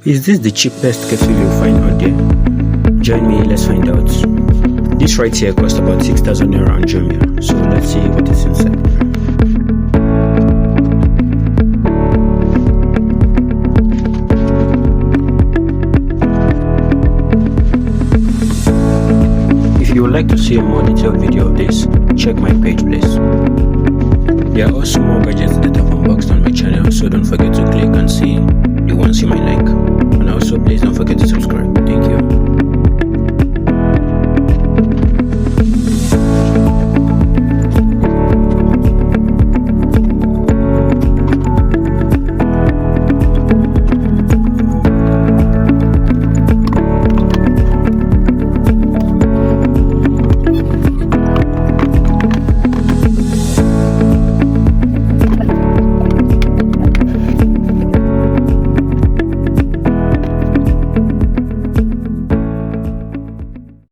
Is this the cheapest kettle you'll find out there? Join me, let's find out. This right here cost about 6,000 naira on Jumia, so let's see what is inside. If you would like to see a more detailed video of this, check my page please. There are also more gadgets that I've unboxed on my channel, so don't forget to click and see.